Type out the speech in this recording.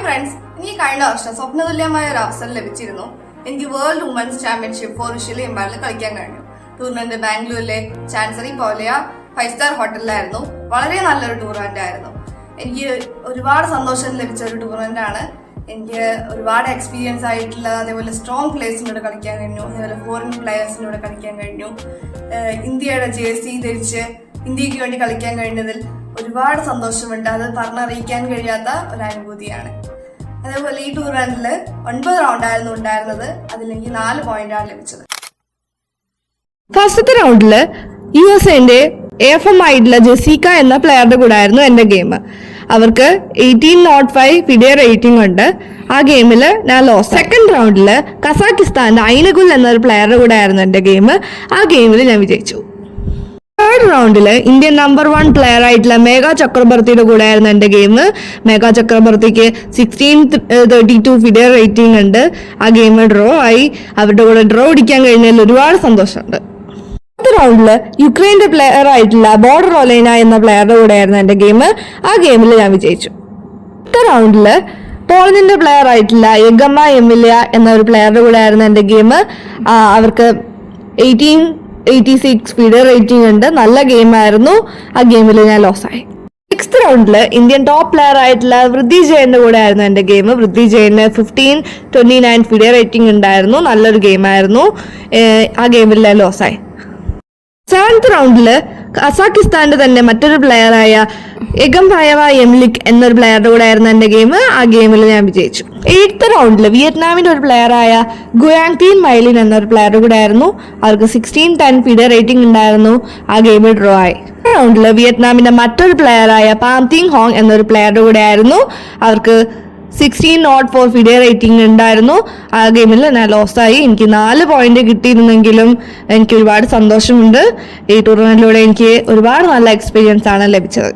Friends, എനിക്ക് കഴിഞ്ഞ വർഷം സ്വപ്നതുല്യമായ ഒരു അവസരം ലഭിച്ചിരുന്നു. എനിക്ക് world women's championship for visually എംപയറിൽ കളിക്കാൻ കഴിഞ്ഞു. ടൂർണമെന്റ് ബാംഗ്ലൂരിലെ ചാൻസറി പോലെയ 5 സ്റ്റാർ ഹോട്ടലിലായിരുന്നു. വളരെ നല്ലൊരു ടൂർണമെന്റ് ആയിരുന്നു. എനിക്ക് ഒരുപാട് സന്തോഷം ലഭിച്ച ഒരു ടൂർണമെന്റ് ആണ്. എനിക്ക് ഒരുപാട് എക്സ്പീരിയൻസ് ആയിട്ടുള്ള അതേപോലെ സ്ട്രോങ് പ്ലേയേഴ്സിനോട് കളിക്കാൻ കഴിഞ്ഞു. അതേപോലെ ഫോറിൻ പ്ലേയേഴ്സിനോട് കളിക്കാൻ കഴിഞ്ഞു. ഇന്ത്യയുടെ ജേഴ്സി ധരിച്ച് ഇന്ത്യക്ക് വേണ്ടി കളിക്കാൻ കഴിഞ്ഞതിൽ ഒരുപാട് സന്തോഷമുണ്ട്. അത് പറഞ്ഞറിയിക്കാൻ കഴിയാത്ത ഒരു അനുഭൂതിയാണ്. അതേപോലെ ഈ ടൂർണമെന്റിൽ 9 റൗണ്ടായിരുന്നു ഉണ്ടായിരുന്നത്. അതിലെനിക്ക് 4 പോയിന്റാണ് ലഭിച്ചത്. ഫസ്റ്റത്തെ റൗണ്ടില് USA AFM ആയിട്ടുള്ള ജെസിക്ക എന്ന പ്ലെയറുടെ കൂടെ ആയിരുന്നു എന്റെ ഗെയിം. അവർക്ക് 18.05 ഫിഡെ റേറ്റിംഗ് ഉണ്ട്. ആ ഗെയിമിൽ ഞാൻ ലോസ്. സെക്കൻഡ് റൗണ്ടില് കസാക്കിസ്ഥാന്റെ ഐനഗുൽ എന്നൊരു പ്ലെയറുടെ കൂടെ ആയിരുന്നു എന്റെ ഗെയിം. ആ ഗെയിമിൽ ഞാൻ വിജയിച്ചു. തേർഡ് റൗണ്ടില് ഇന്ത്യൻ നമ്പർ 1 പ്ലെയർ ആയിട്ടുള്ള മേഘ ചക്രബർത്തിയുടെ കൂടെ ആയിരുന്നു എന്റെ ഗെയിം. മേഘ ചക്രബർത്തിക്ക് 16.32 ഫിഡെ റേറ്റിംഗ് ഉണ്ട്. ആ ഗെയിം ഡ്രോ ആയി. അവരുടെ കൂടെ ഡ്രോ അടിക്കാൻ കഴിഞ്ഞതിൽ ഒരുപാട് സന്തോഷമുണ്ട്. റൗണ്ടില് യുക്രൈന്റെ പ്ലെയർ ആയിട്ടുള്ള ബോർഡർ ഒലൈന എന്ന പ്ലെയറുടെ കൂടെ ആയിരുന്നു എന്റെ ഗെയിം. ആ ഗെയിമിൽ ഞാൻ വിജയിച്ചു. അടുത്ത റൗണ്ടില് പോളണ്ടിന്റെ പ്ലെയർ ആയിട്ടുള്ള യഗമ്മ എമിലിയ എന്ന ഒരു പ്ലെയറുടെ കൂടെ ആയിരുന്നു എന്റെ ഗെയിം. അവർക്ക് 18.86 ഫിഡെ റേറ്റിംഗ് ഉണ്ട്. നല്ല ഗെയിം ആയിരുന്നു. ആ ഗെയിമിൽ ഞാൻ ലോസ് ആയി. സിക്സ്ത് റൗണ്ടില് ഇന്ത്യൻ ടോപ്പ് പ്ലെയർ ആയിട്ടുള്ള വൃദ്ധി ജയന്റെ കൂടെ ആയിരുന്നു എന്റെ ഗെയിം. വൃദ്ധി ജയന് 15.29 ഫിഡെ റേറ്റിംഗ് ഉണ്ടായിരുന്നു. നല്ലൊരു ഗെയിം ആയിരുന്നു. ആ ഗെയിമിൽ ഞാൻ ലോസ് ആയി. സെവൻത് റൗണ്ടില് കസാക്കിസ്ഥാന്റെ തന്നെ മറ്റൊരു പ്ലെയറായ എഗംബായവ എംലിക് എന്നൊരു പ്ലെയറുടെ കൂടെ ആയിരുന്നു എന്റെ ഗെയിം. ആ ഗെയിമിൽ ഞാൻ വിജയിച്ചു. എയ്ത്ത് റൗണ്ടില് വിയറ്റ്നാമിന്റെ ഒരു പ്ലെയറായ ഗുയാങ് തീൻ മൈലിൻ എന്നൊരു പ്ലെയറുടെ കൂടെ ആയിരുന്നു. അവർക്ക് 16.10 ഫിഡെ റേറ്റിംഗ് ഉണ്ടായിരുന്നു. ആ ഗെയിമിൽ ഡ്രോ ആയി. റൗണ്ടില് വിയറ്റ്നാമിന്റെ മറ്റൊരു പ്ലെയറായ പാം തിങ് ഹോങ് എന്നൊരു പ്ലെയറുടെ കൂടെ ആയിരുന്നു. അവർക്ക് 16.04 ഫിഡെ റേറ്റിംഗ് ഉണ്ടായിരുന്നു. ആ ഗെയിമിൽ ഞാൻ ലോസായി. എനിക്ക് 4 പോയിന്റ് കിട്ടിയിരുന്നെങ്കിലും എനിക്ക് ഒരുപാട് സന്തോഷമുണ്ട്. ഈ ടൂർണമെന്റിലൂടെ എനിക്ക് ഒരുപാട് നല്ല എക്സ്പീരിയൻസ് ആണ് ലഭിച്ചത്.